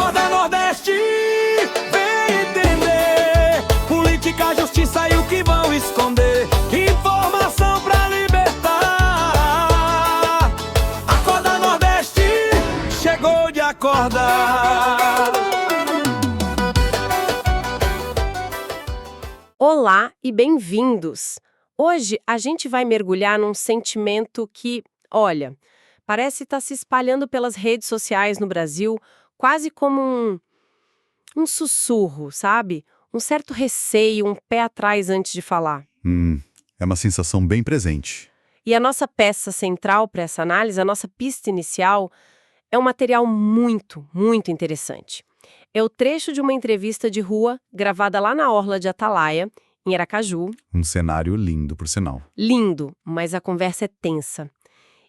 Acorda Nordeste, vem entender. Política, justiça e o que vão esconder. Informação pra libertar. Acorda Nordeste, chegou de acordar. Olá e bem-vindos! Hoje a gente vai mergulhar num sentimento que, olha, parece estar se espalhando pelas redes sociais no Brasil quase como um sussurro, sabe? Um certo receio, um pé atrás antes de falar. É uma sensação bem presente. E a nossa peça central para essa análise, a nossa pista inicial, é um material muito, muito interessante. É o trecho de uma entrevista de rua gravada lá na orla de Atalaia, em Aracaju. Um cenário lindo, por sinal. Lindo, mas a conversa é tensa.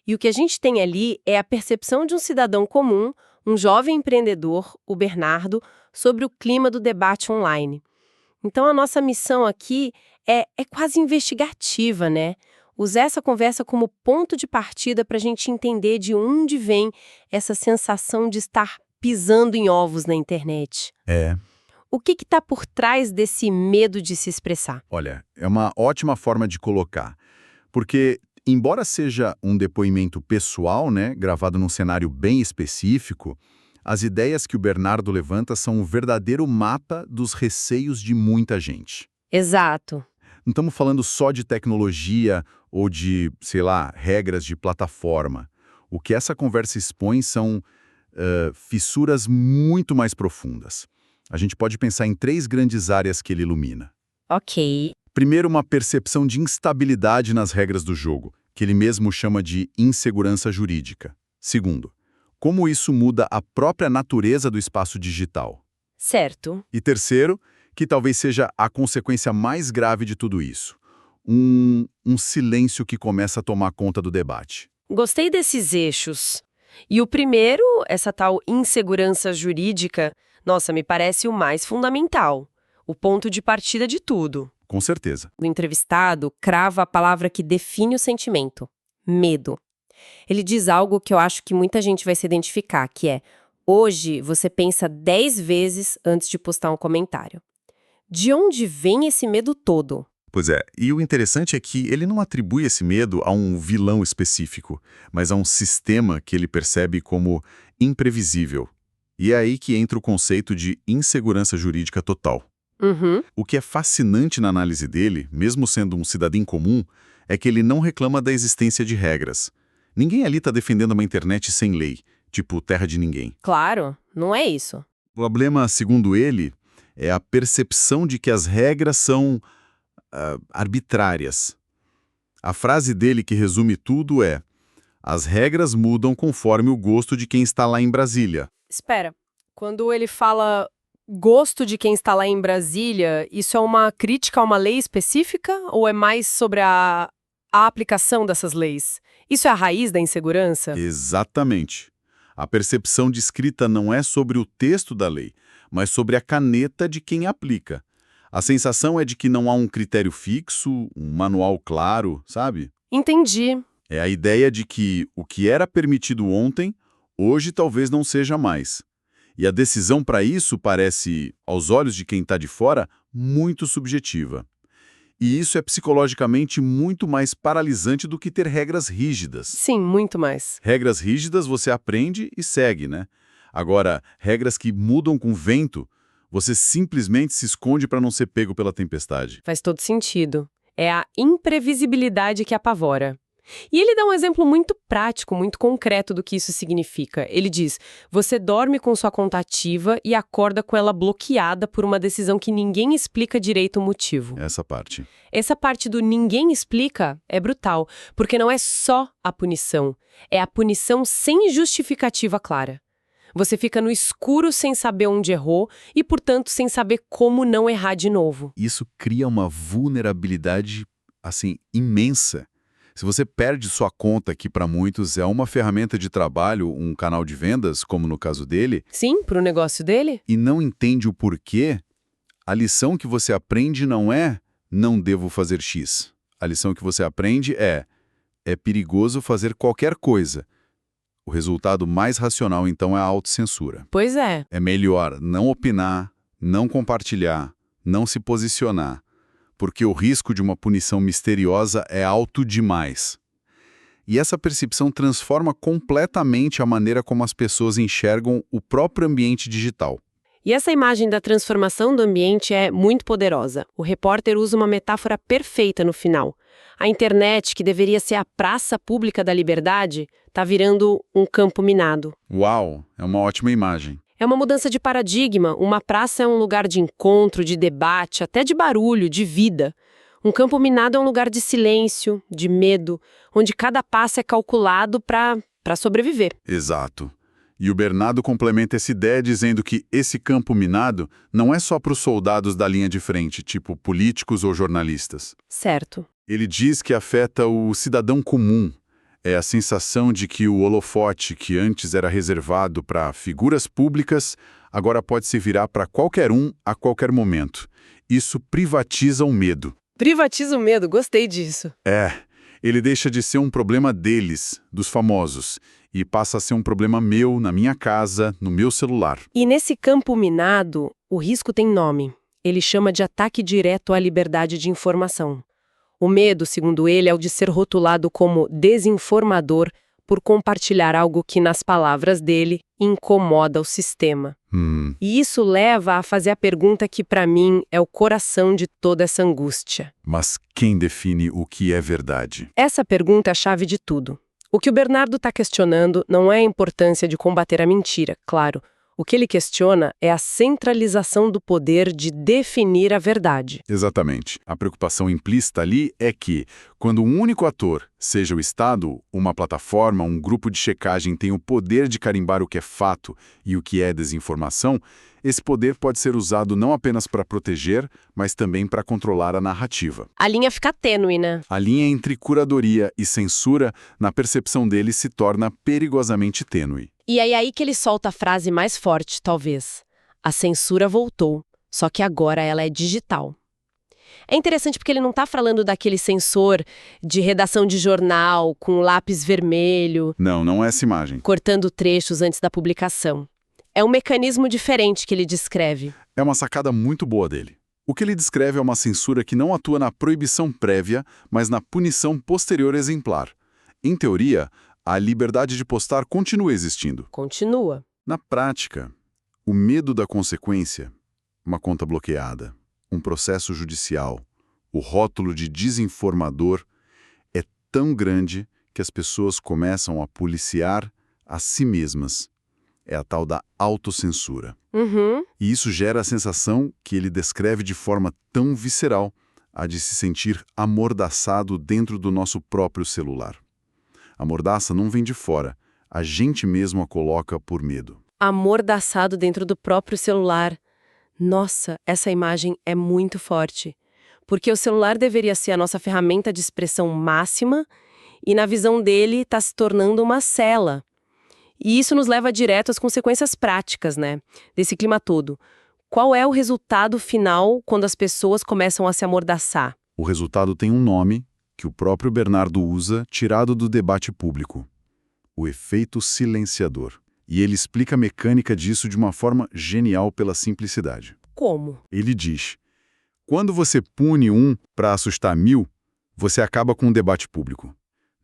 E o que a gente tem ali é a percepção de um cidadão comum, um jovem empreendedor, o Bernardo, sobre o clima do debate online. Então a nossa missão aqui é quase investigativa, né? Usar essa conversa como ponto de partida para a gente entender de onde vem essa sensação de estar pisando em ovos na internet. O que está por trás desse medo de se expressar? Olha, é uma ótima forma de colocar. Porque, embora seja um depoimento pessoal, né, gravado num cenário bem específico, as ideias que o Bernardo levanta são um verdadeiro mapa dos receios de muita gente. Exato. Não estamos falando só de tecnologia ou de, sei lá, regras de plataforma. O que essa conversa expõe são fissuras muito mais profundas. A gente pode pensar em 3 grandes áreas que ele ilumina. Ok. Primeiro, uma percepção de instabilidade nas regras do jogo, que ele mesmo chama de insegurança jurídica. Segundo, como isso muda a própria natureza do espaço digital. Certo. E terceiro, que talvez seja a consequência mais grave de tudo isso, um silêncio que começa a tomar conta do debate. Gostei desses eixos. E o primeiro, essa tal insegurança jurídica, nossa, me parece o mais fundamental. O ponto de partida de tudo. Com certeza. O entrevistado crava a palavra que define o sentimento: medo. Ele diz algo que eu acho que muita gente vai se identificar, que é: hoje você pensa 10 vezes antes de postar um comentário. De onde vem esse medo todo? Pois é, e o interessante é que ele não atribui esse medo a um vilão específico, mas a um sistema que ele percebe como imprevisível. E é aí que entra o conceito de insegurança jurídica total. O que é fascinante na análise dele, mesmo sendo um cidadão comum, é que ele não reclama da existência de regras. Ninguém ali está defendendo uma internet sem lei, tipo terra de ninguém. Claro, não é isso. O problema, segundo ele, é a percepção de que as regras são arbitrárias. A frase dele que resume tudo é: as regras mudam conforme o gosto de quem está lá em Brasília. Espera, quando ele fala gosto de quem está lá em Brasília, isso é uma crítica a uma lei específica ou é mais sobre a aplicação dessas leis? Isso é a raiz da insegurança? Exatamente. A percepção descrita não é sobre o texto da lei, mas sobre a caneta de quem aplica. A sensação é de que não há um critério fixo, um manual claro, sabe? Entendi. É a ideia de que o que era permitido ontem, hoje talvez não seja mais. E a decisão para isso parece, aos olhos de quem está de fora, muito subjetiva. E isso é psicologicamente muito mais paralisante do que ter regras rígidas. Sim, muito mais. Regras rígidas você aprende e segue, né? Agora, regras que mudam com vento, você simplesmente se esconde para não ser pego pela tempestade. Faz todo sentido. É a imprevisibilidade que apavora. E ele dá um exemplo muito prático, muito concreto do que isso significa. Ele diz: você dorme com sua conta ativa e acorda com ela bloqueada por uma decisão que ninguém explica direito o motivo. Essa parte. Essa parte do ninguém explica é brutal, porque não é só a punição, é a punição sem justificativa clara. Você fica no escuro sem saber onde errou e, portanto, sem saber como não errar de novo. Isso cria uma vulnerabilidade, assim, imensa. Se você perde sua conta, que para muitos é uma ferramenta de trabalho, um canal de vendas, como no caso dele... Sim, para o negócio dele? E não entende o porquê, a lição que você aprende não é não devo fazer X. A lição que você aprende é perigoso fazer qualquer coisa. O resultado mais racional, então, é a autocensura. Pois é. É melhor não opinar, não compartilhar, não se posicionar, porque o risco de uma punição misteriosa é alto demais. E essa percepção transforma completamente a maneira como as pessoas enxergam o próprio ambiente digital. E essa imagem da transformação do ambiente é muito poderosa. O repórter usa uma metáfora perfeita no final. A internet, que deveria ser a praça pública da liberdade, está virando um campo minado. Uau, é uma ótima imagem. É uma mudança de paradigma. Uma praça é um lugar de encontro, de debate, até de barulho, de vida. Um campo minado é um lugar de silêncio, de medo, onde cada passo é calculado para sobreviver. Exato. E o Bernardo complementa essa ideia dizendo que esse campo minado não é só para os soldados da linha de frente, tipo políticos ou jornalistas. Certo. Ele diz que afeta o cidadão comum. É a sensação de que o holofote, que antes era reservado para figuras públicas, agora pode se virar para qualquer um a qualquer momento. Isso privatiza o medo. Privatiza o medo, gostei disso. Ele deixa de ser um problema deles, dos famosos, e passa a ser um problema meu, na minha casa, no meu celular. E nesse campo minado, o risco tem nome. Ele chama de ataque direto à liberdade de informação. O medo, segundo ele, é o de ser rotulado como desinformador por compartilhar algo que, nas palavras dele, incomoda o sistema. E isso leva a fazer a pergunta que, para mim, é o coração de toda essa angústia. Mas quem define o que é verdade? Essa pergunta é a chave de tudo. O que o Bernardo está questionando não é a importância de combater a mentira, claro. O que ele questiona é a centralização do poder de definir a verdade. Exatamente. A preocupação implícita ali é que, quando um único ator, seja o Estado, uma plataforma, um grupo de checagem tem o poder de carimbar o que é fato e o que é desinformação, esse poder pode ser usado não apenas para proteger, mas também para controlar a narrativa. A linha fica tênue, né? A linha entre curadoria e censura, na percepção dele, se torna perigosamente tênue. E é aí que ele solta a frase mais forte, talvez. A censura voltou, só que agora ela é digital. É interessante porque ele não está falando daquele censor de redação de jornal com lápis vermelho. Não é essa imagem. Cortando trechos antes da publicação. É um mecanismo diferente que ele descreve. É uma sacada muito boa dele. O que ele descreve é uma censura que não atua na proibição prévia, mas na punição posterior exemplar. Em teoria, a liberdade de postar continua existindo. Continua. Na prática, o medo da consequência, uma conta bloqueada, um processo judicial, o rótulo de desinformador, é tão grande que as pessoas começam a policiar a si mesmas. É a tal da autocensura. E isso gera a sensação que ele descreve de forma tão visceral, a de se sentir amordaçado dentro do nosso próprio celular. A mordaça não vem de fora, a gente mesmo a coloca por medo. Amordaçado dentro do próprio celular. Nossa, essa imagem é muito forte. Porque o celular deveria ser a nossa ferramenta de expressão máxima e, na visão dele, está se tornando uma cela. E isso nos leva direto às consequências práticas, né? Desse clima todo. Qual é o resultado final quando as pessoas começam a se amordaçar? O resultado tem um nome que o próprio Bernardo usa, tirado do debate público. O efeito silenciador. E ele explica a mecânica disso de uma forma genial pela simplicidade. Como? Ele diz: quando você pune um para assustar 1000, você acaba com o debate público.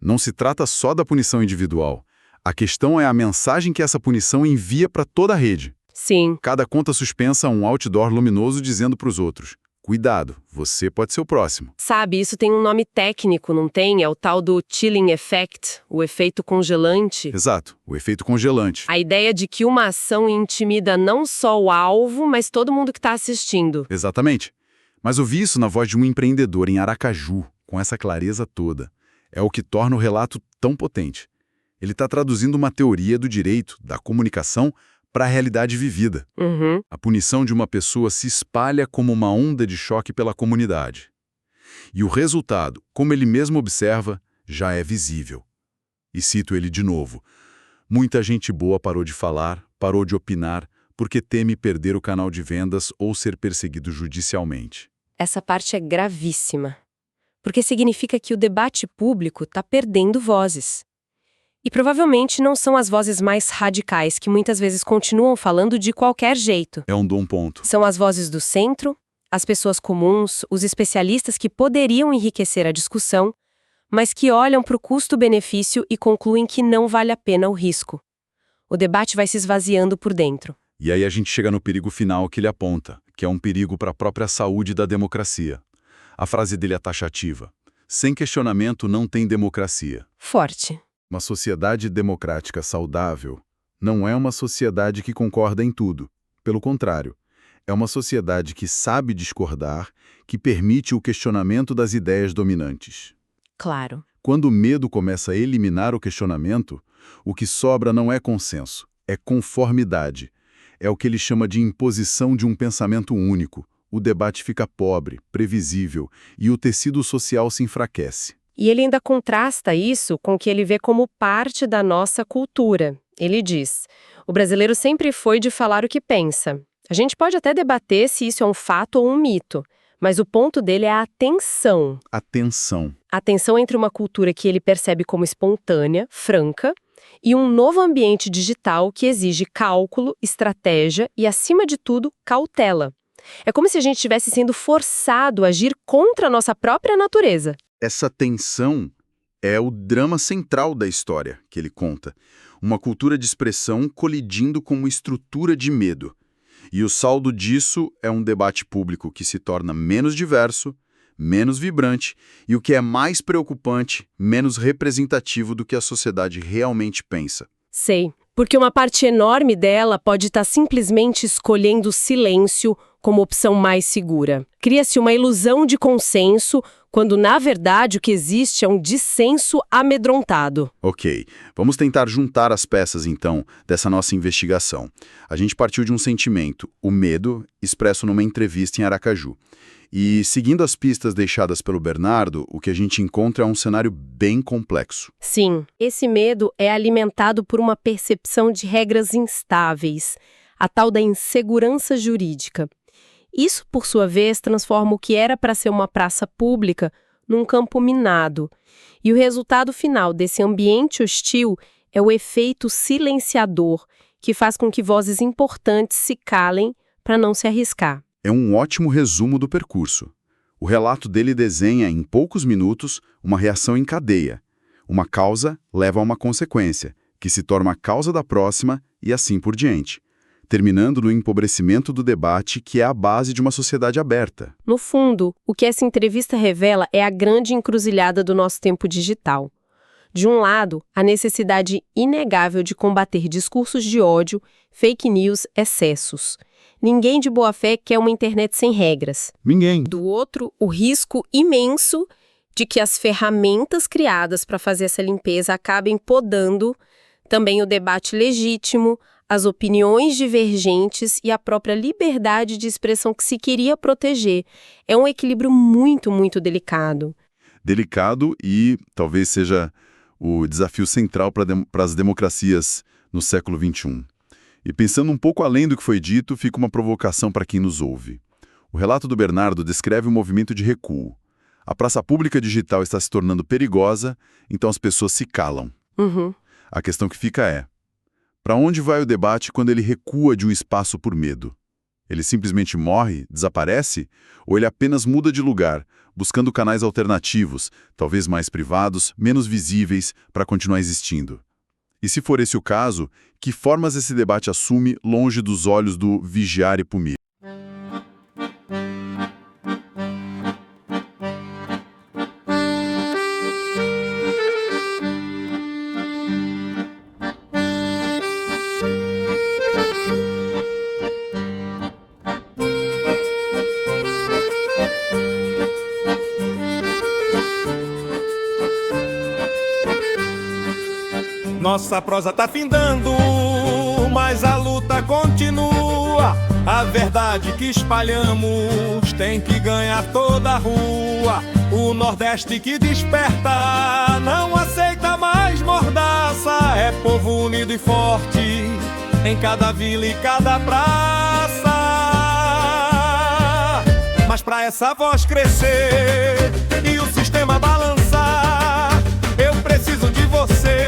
Não se trata só da punição individual. A questão é a mensagem que essa punição envia para toda a rede. Sim. Cada conta suspensa um outdoor luminoso dizendo para os outros: cuidado, você pode ser o próximo. Sabe, isso tem um nome técnico, não tem? É o tal do chilling effect, o efeito congelante. Exato, o efeito congelante. A ideia de que uma ação intimida não só o alvo, mas todo mundo que está assistindo. Exatamente. Mas ouvir isso na voz de um empreendedor em Aracaju, com essa clareza toda, é o que torna o relato tão potente. Ele está traduzindo uma teoria do direito, da comunicação, para a realidade vivida. A punição de uma pessoa se espalha como uma onda de choque pela comunidade. E o resultado, como ele mesmo observa, já é visível. E cito ele de novo: muita gente boa parou de falar, parou de opinar, porque teme perder o canal de vendas ou ser perseguido judicialmente. Essa parte é gravíssima, porque significa que o debate público está perdendo vozes. E provavelmente não são as vozes mais radicais que muitas vezes continuam falando de qualquer jeito. É um bom ponto. São as vozes do centro, as pessoas comuns, os especialistas que poderiam enriquecer a discussão, mas que olham para o custo-benefício e concluem que não vale a pena o risco. O debate vai se esvaziando por dentro. E aí a gente chega no perigo final que ele aponta, que é um perigo para a própria saúde da democracia. A frase dele é taxativa. Sem questionamento não tem democracia. Forte. Uma sociedade democrática saudável não é uma sociedade que concorda em tudo. Pelo contrário, é uma sociedade que sabe discordar, que permite o questionamento das ideias dominantes. Claro. Quando o medo começa a eliminar o questionamento, o que sobra não é consenso, é conformidade. É o que ele chama de imposição de um pensamento único. O debate fica pobre, previsível, e o tecido social se enfraquece. E ele ainda contrasta isso com o que ele vê como parte da nossa cultura. Ele diz: o brasileiro sempre foi de falar o que pensa. A gente pode até debater se isso é um fato ou um mito, mas o ponto dele é a tensão. A tensão. A tensão entre uma cultura que ele percebe como espontânea, franca, e um novo ambiente digital que exige cálculo, estratégia e, acima de tudo, cautela. É como se a gente estivesse sendo forçado a agir contra a nossa própria natureza. Essa tensão é o drama central da história que ele conta. Uma cultura de expressão colidindo com uma estrutura de medo. E o saldo disso é um debate público que se torna menos diverso, menos vibrante e, o que é mais preocupante, menos representativo do que a sociedade realmente pensa. Sei, porque uma parte enorme dela pode estar simplesmente escolhendo o silêncio como opção mais segura. Cria-se uma ilusão de consenso, quando na verdade o que existe é um dissenso amedrontado. Ok, vamos tentar juntar as peças então dessa nossa investigação. A gente partiu de um sentimento, o medo, expresso numa entrevista em Aracaju. E, seguindo as pistas deixadas pelo Bernardo, o que a gente encontra é um cenário bem complexo. Sim, esse medo é alimentado por uma percepção de regras instáveis, a tal da insegurança jurídica. Isso, por sua vez, transforma o que era para ser uma praça pública num campo minado. E o resultado final desse ambiente hostil é o efeito silenciador, que faz com que vozes importantes se calem para não se arriscar. É um ótimo resumo do percurso. O relato dele desenha, em poucos minutos, uma reação em cadeia. Uma causa leva a uma consequência, que se torna a causa da próxima e assim por diante, terminando no empobrecimento do debate, que é a base de uma sociedade aberta. No fundo, o que essa entrevista revela é a grande encruzilhada do nosso tempo digital. De um lado, a necessidade inegável de combater discursos de ódio, fake news, excessos. Ninguém de boa fé quer uma internet sem regras. Ninguém. Do outro, o risco imenso de que as ferramentas criadas para fazer essa limpeza acabem podando também o debate legítimo, as opiniões divergentes e a própria liberdade de expressão que se queria proteger. É um equilíbrio muito, muito delicado. Delicado e talvez seja o desafio central para as democracias no século XXI. E pensando um pouco além do que foi dito, fica uma provocação para quem nos ouve. O relato do Bernardo descreve um movimento de recuo. A praça pública digital está se tornando perigosa, então as pessoas se calam. A questão que fica é: para onde vai o debate quando ele recua de um espaço por medo? Ele simplesmente morre, desaparece? Ou ele apenas muda de lugar, buscando canais alternativos, talvez mais privados, menos visíveis, para continuar existindo? E se for esse o caso, que formas esse debate assume longe dos olhos do vigiar e punir? Nossa prosa tá findando, mas a luta continua. A verdade que espalhamos tem que ganhar toda a rua. O Nordeste que desperta não aceita mais mordaça. É povo unido e forte em cada vila e cada praça. Mas pra essa voz crescer e o sistema balançar, eu preciso de você.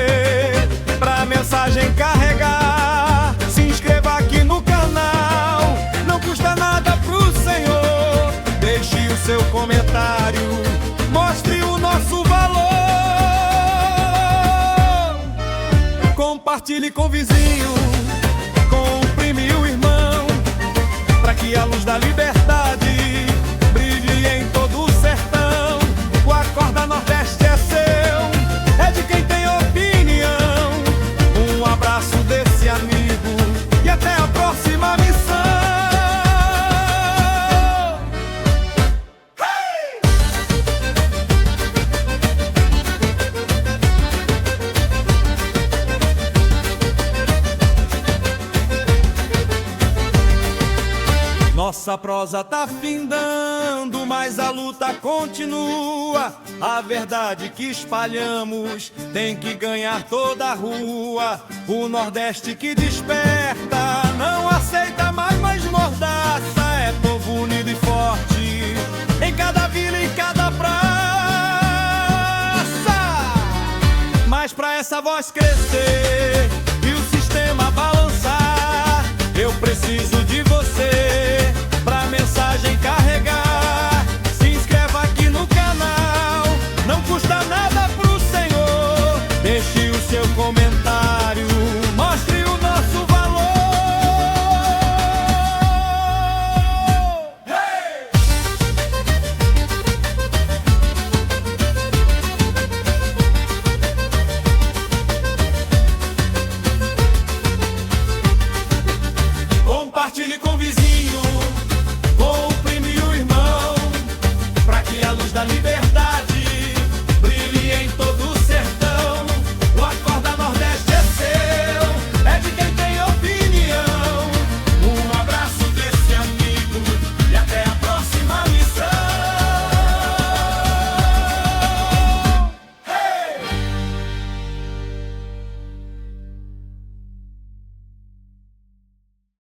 mensagem carregar. Se inscreva aqui no canal, não custa nada pro Senhor. Deixe o seu comentário, mostre o nosso valor. Compartilhe com o vizinho, com o primo e o irmão, pra que a luz da liberdade brilhe em todo o sertão. O Acorda Nordeste é seu, é de quem tem opinião. Um abraço desse amigo e até a próxima missão. Nossa prosa tá findando, mas a luta continua. A verdade que espalhamos tem que ganhar toda a rua. O Nordeste que desperta não aceita mais mordaça. É povo unido e forte em cada vila, em cada praça. Mas pra essa voz crescer e o sistema balançar, eu preciso de você pra mensagem carregar. Se inscreva aqui no canal, não custa nada pro Senhor. Deixe o seu comentário, mostre o nosso valor. Hey! Compartilhe com o vizinho, com o primo e o irmão, pra que a luz da liberdade